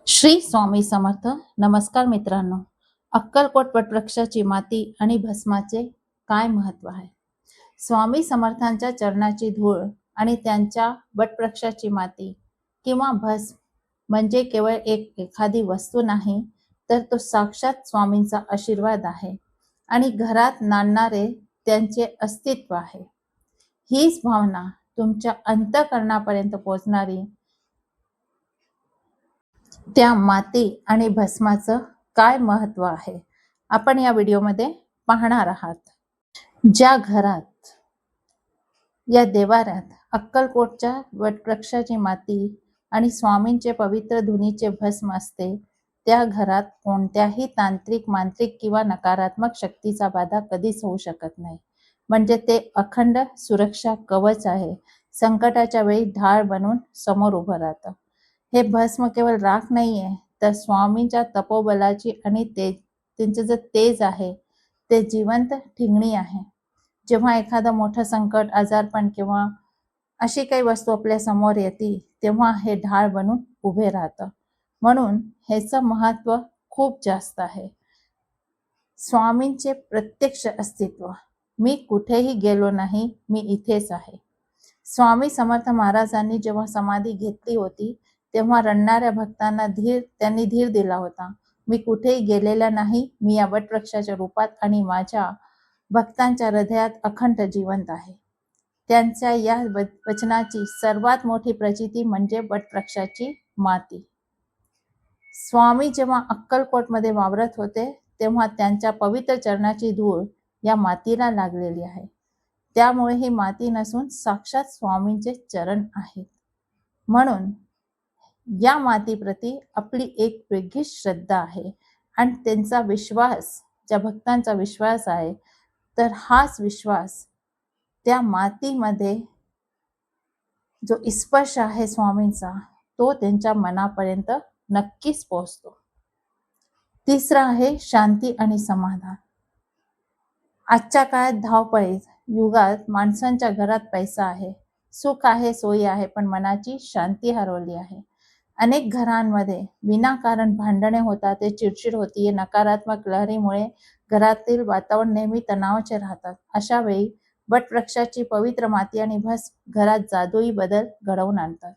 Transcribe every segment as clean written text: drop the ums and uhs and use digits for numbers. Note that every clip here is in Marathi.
श्री स्वामी समर्थ. नमस्कार मित्रांनो. अक्कलकोट वटवृक्षाची माती आणि भस्माचे काय महत्व आहे? स्वामी समर्थांच्या चरणाची धूळ आणि त्यांच्या वटवृक्षाची माती किंवा भस्म म्हणजे केवळ एखादी वस्तू नाही, तर तो साक्षात स्वामींचा आशीर्वाद आहे आणि घरात नांदणारे त्यांचे अस्तित्व आहे. हीच भावना तुमच्या अंतःकरणापर्यंत पोहोचणारी त्या माती आणि भस्माचं काय महत्व आहे, आपण या व्हिडिओमध्ये पाहणार आहात. ज्या घरात या देवाऱ्यात अक्कलकोटच्या वटवृक्षाची माती आणि स्वामींचे पवित्र धुनीचे भस्म असते, त्या घरात कोणत्याही तांत्रिक, मांत्रिक किंवा नकारात्मक शक्तीचा बाधा कधीच होऊ शकत नाही. म्हणजे ते अखंड सुरक्षा कवच आहे. संकटाच्या वेळी ढाल बनून समोर उभं राहतं. हे भस्म केवळ राख नाहीये, तर स्वामींच्या तपोबलाची आणि त्यांचं जे तेज आहे ते जिवंत ठिगणी आहे. जेव्हा एखादं मोठं संकट, आजारपण किंवा अशी काही वस्तू आपल्या समोर येते, तेव्हा हे ढाल बनून उभे राहतं. म्हणून ह्याचं महत्व खूप जास्त आहे. स्वामींचे प्रत्यक्ष अस्तित्व. मी कुठेही गेलो नाही, मी इथेच आहे. स्वामी समर्थ महाराजांनी जेव्हा समाधी घेतली होती, तेव्हा रडणाऱ्या भक्तांना त्यांनी धीर दिला होता. मी कुठेही गेलेला नाही, मी या वटवृक्षाच्या रूपात आणि माझ्या भक्तांच्या हृदयात अखंड जिवंत आहे. त्यांच्या या वचनाची सर्वात मोठी प्रचिती म्हणजे वटवृक्षाची माती. स्वामी जेव्हा अक्कलकोटमध्ये वावरत होते, तेव्हा त्यांच्या पवित्र चरणाची धूळ या मातीला लागलेली आहे. त्यामुळे ही माती नसून साक्षात स्वामींचे चरण आहेत. म्हणून या मातीप्रती आपली एक वेगळी श्रद्धा आहे आणि त्यांचा विश्वास, ज्या भक्तांचा विश्वास आहे, तर हाच विश्वास त्या मातीमध्ये जो स्पर्श आहे स्वामींचा, तो त्यांच्या मनापर्यंत नक्कीच पोहोचतो. तिसरं आहे शांती आणि समाधान. आजच्या काळात धावपळीत युगात माणसांच्या घरात पैसा आहे, सुख आहे, सोयी आहे, पण मनाची शांती हरवली आहे. अनेक घरांमध्ये विनाकारण भांडणे होतात, ते चिडचिड होतीये. नकारात्मक लहरीमुळे घरातील वातावरण नेहमी तणावाचे राहतात. अशा वेळी वटवृक्षाची पवित्र माती आणि भस्म घरात जादुई बदल घडवून आणतात.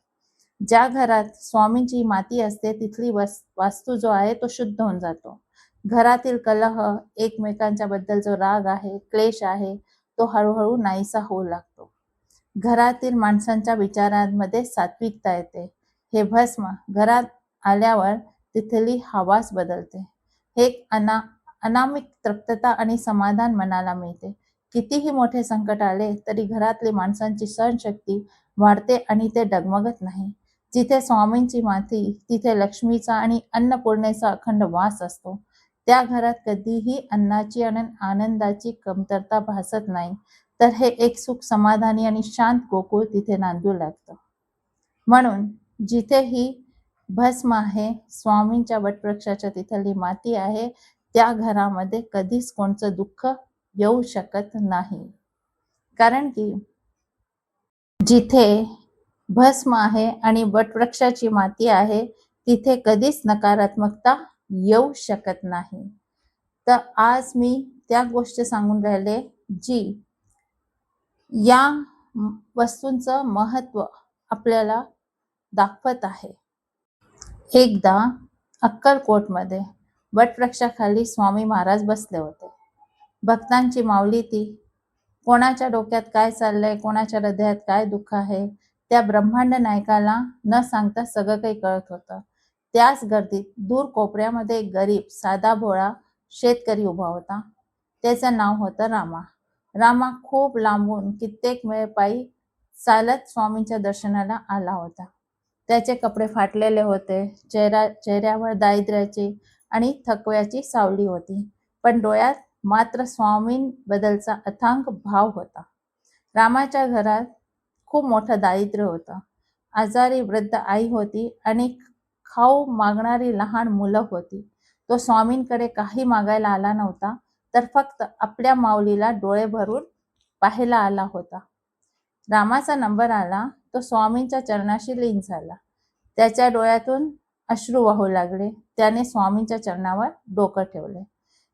ज्या घरात स्वामींची माती असते, तिथली वास्तू जो आहे तो शुद्ध होऊन जातो. घरातील कलह, एकमेकांच्या बद्दल जो राग आहे, क्लेश आहे, तो हळूहळू नाहीसा होऊ लागतो. घरातील माणसांच्या विचारांमध्ये सात्विकता येते. हे भस्म घरात आल्यावर तिथली हवाच बदलते. हे अनामिक तृप्तता आणि समाधान मनाला मिळते. कितीही मोठे संकट आले तरी घरातली माणसांची सहनशक्ती वाढते आणि ते डगमगत नाही. जिथे स्वामींची माती, तिथे लक्ष्मीचा आणि अन्नपूर्णेचा अखंड वास असतो. त्या घरात कधीही अन्नाची आणि आनंदाची कमतरता भासत नाही, तर हे एक सुख, समाधानी आणि शांत गोकुळ तिथे नांदू लागतं. म्हणून जिथेही भस्म आहे, स्वामींच्या वटवृक्षाच्या तिथली माती आहे, त्या घरामध्ये कधीच कोणचं दुःख येऊ शकत नाही. कारण की जिथे भस्म आहे आणि वटवृक्षाची माती आहे, तिथे कधीच नकारात्मकता येऊ शकत नाही. तर आज मी त्या गोष्टी सांगून राहिले, जी या वस्तूंचं महत्व आपल्याला दाखवत आहे. एकदा अक्कलकोटमध्ये वटवृक्षाखाली स्वामी महाराज बसले होते. भक्तांची माऊली ती. कोणाच्या डोक्यात काय चाललंय, कोणाच्या हृदयात काय दुःख आहे, त्या ब्रह्मांड नायकाला न सांगता सगळं काही कळत होतं. त्याच गर्दीत दूर कोपऱ्यामध्ये एक गरीब, साधा भोळा शेतकरी उभा होता. त्याचं नाव होतं रामा. रामा खूप लांबून कित्येक वेळ पायी चालत स्वामींच्या दर्शनाला आला होता. त्याचे कपडे फाटलेले होते, चेहऱ्यावर दारिद्र्याची आणि थकव्याची सावली होती, पण डोळ्यात मात्र स्वामींबद्दलचा अथांग भाव होता. रामाच्या घरात खूप मोठं दारिद्र्य होतं. आजारी वृद्ध आई होती आणि खाऊ मागणारी लहान मुलं होती. तो स्वामींकडे काही मागायला आला नव्हता, तर फक्त आपल्या माऊलीला डोळे भरून पाहायला आला होता. रामाचा नंबर आला, तो स्वामींच्या चरणाशी लीन झाला. त्याच्या डोळ्यातून अश्रू वाहू लागले. त्याने स्वामींच्या चरणावर डोकं ठेवले.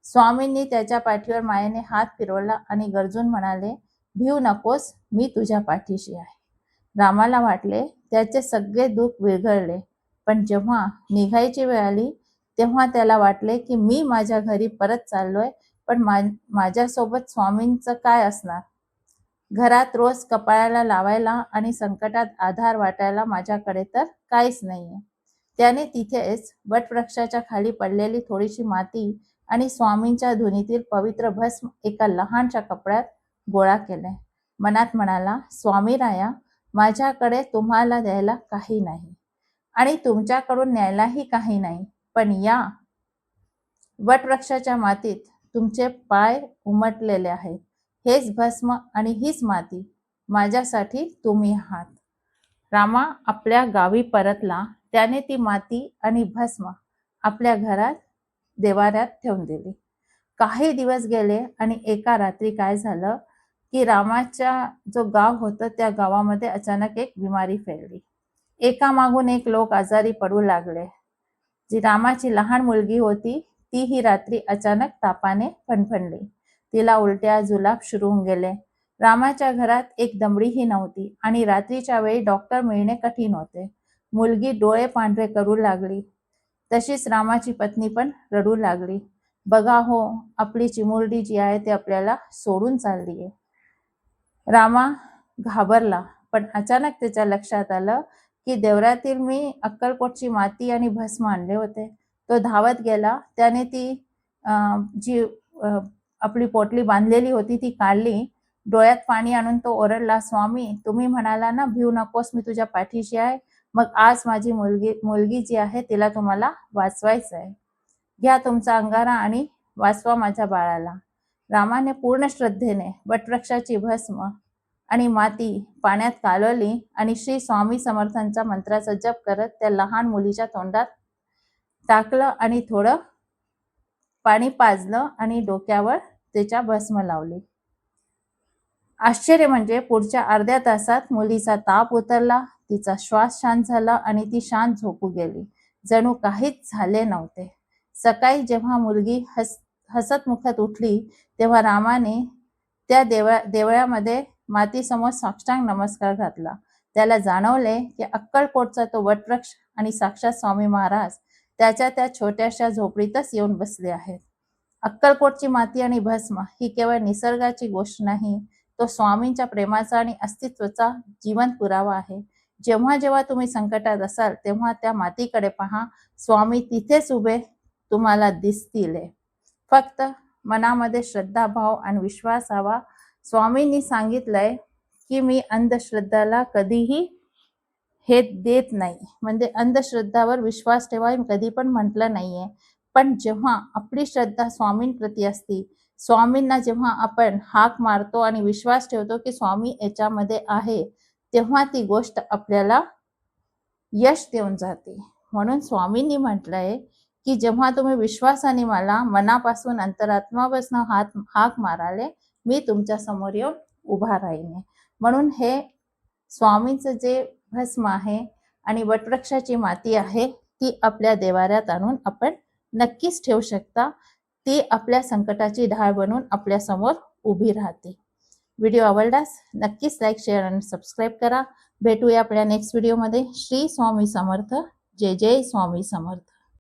स्वामींनी त्याच्या पाठीवर मायेने हात फिरवला आणि गरजून म्हणाले, भिऊ नकोस, मी तुझ्या पाठीशी आहे. रामाला वाटले त्याचे सगळे दुःख विरघळले. पण जेव्हा निघायची वेळ आली तेव्हा त्याला वाटले की मी माझ्या घरी परत चाललोय, पण माझ्यासोबत स्वामींचं काय असणार? घरात रोज कपाळाला लावायला आणि संकटात आधार वाटायला माझ्याकडे तर काहीच नाहीये. त्याने तिथेच वटवृक्षाच्या खाली पडलेली थोडीशी माती आणि स्वामींच्या धुनीतील पवित्र भस्म एका लहानशा कपड्यात गोळा केले. मनात म्हणाला, स्वामी राया, माझ्याकडे तुम्हाला द्यायला काही नाही आणि तुमच्याकडून न्यायलाही काही नाही, पण या वटवृक्षाच्या मातीत तुमचे पाय उमटलेले आहेत. हेच भस्म आणि हीच माती माझ्यासाठी तुम्ही आहात. रामा आपल्या गावी परतला. त्याने ती माती आणि भस्म आपल्या घरात देवाऱ्यात ठेवून दिली. काही दिवस गेले आणि एका रात्री काय झालं की रामाच्या जो गाव होतं त्या गावामध्ये अचानक एक बिमारी फैलली. एकामागून एक लोक आजारी पडू लागले. जी रामाची लहान मुलगी होती ती ही रात्री अचानक तापाने फणफणली. तिला उलट्या जुलाब सुरू होऊन गेले. रामाच्या घरात एक दमडीही नव्हती आणि रात्रीच्या वेळी डॉक्टर मिळणे कठीण होते. मुलगी डोळे पांढरे करू लागली. तशीच रामाची पत्नी पण रडू लागली. बघा हो, आपली चिमुरडी जी आहे ती आपल्याला सोडून चालली आहे. रामा घाबरला, पण अचानक त्याच्या लक्षात आलं की देवरातील मी अक्कलकोटची माती आणि भस्म आणले होते. तो धावत गेला. त्याने ती जी आपली पोटली बांधलेली होती ती काढली. डोळ्यात पाणी आणून तो ओरडला, स्वामी, तुम्ही म्हणाला ना भिऊ नकोस, मी तुझ्या पाठीशी आहे. मग आज माझी मुलगी जी आहे तिला तुम्हाला वाचवायचं आहे. घ्या तुमचा अंगारा आणि वाचवा माझ्या बाळाला. रामाने पूर्ण श्रद्धेने वटवृक्षाची भस्म आणि माती पाण्यात कालवली आणि श्री स्वामी समर्थांच्या मंत्राचा जप करत त्या लहान मुलीच्या तोंडात टाकलं आणि थोडं पाणी पाजलं आणि डोक्यावर त्याच्या भस्म लावली. आश्चर्य म्हणजे पुढच्या अर्ध्या तासात मुलीचा ताप उतरला, तिचा श्वास शांत झाला आणि ती शांत झोपू गेली, जणू काहीच झाले नव्हते. सकाळी जेव्हा मुलगी हसत मुखत उठली तेव्हा रामाने त्या देवळामध्ये मातीसमोर साष्टांग नमस्कार घातला. त्याला जाणवले की अक्कलकोटचा तो वटवृक्ष आणि साक्षात स्वामी महाराज त्याच्या त्या छोट्याशा झोपडीतच येऊन बसले आहेत. अक्कलकोटची माती आणि भस्म ही केवळ निसर्गाची गोष्ट नाही, तो स्वामींच्या प्रेमाचा आणि अस्तित्वाचा जिवंत पुरावा आहे. जेव्हा जेव्हा तुम्ही संकटात असाल तेव्हा त्या मातीकडे पहा. स्वामी तिथेच उभे तुम्हाला दिसतील. फक्त मनामध्ये श्रद्धाभाव आणि विश्वास हवा. स्वामींनी सांगितलंय की मी अंधश्रद्धाला कधीही हे देत नाही, म्हणजे अंधश्रद्धावर विश्वास ठेवा कधी पण म्हटलं नाहीये. पण जेव्हा आपली श्रद्धा स्वामींप्रती असते, स्वामींना जेव्हा आपण हाक मारतो आणि विश्वास ठेवतो की स्वामी याच्यामध्ये आहे, तेव्हा ती गोष्ट आपल्याला यश देऊन जाते. म्हणून स्वामींनी म्हटलंय की जेव्हा तुम्ही विश्वासाने मला मनापासून अंतरात्मापासून हाक माराले, मी तुमच्या समोर येऊन उभा राहीन. म्हणून हे स्वामींचं जे भस्म आहे आणि वटवृक्षाची माती आहे ती आपल्या देवाऱ्यात आणून आपण नक्कीच ठेवू शकता. ती आपल्या संकटाची ढाल बनून आपल्या समोर उभी राहते. व्हिडिओ आवडल्यास नक्कीच लाईक, शेअर आणि सबस्क्राईब करा. भेटूया आपल्या नेक्स्ट व्हिडिओमध्ये. श्री स्वामी समर्थ. जय जय स्वामी समर्थ.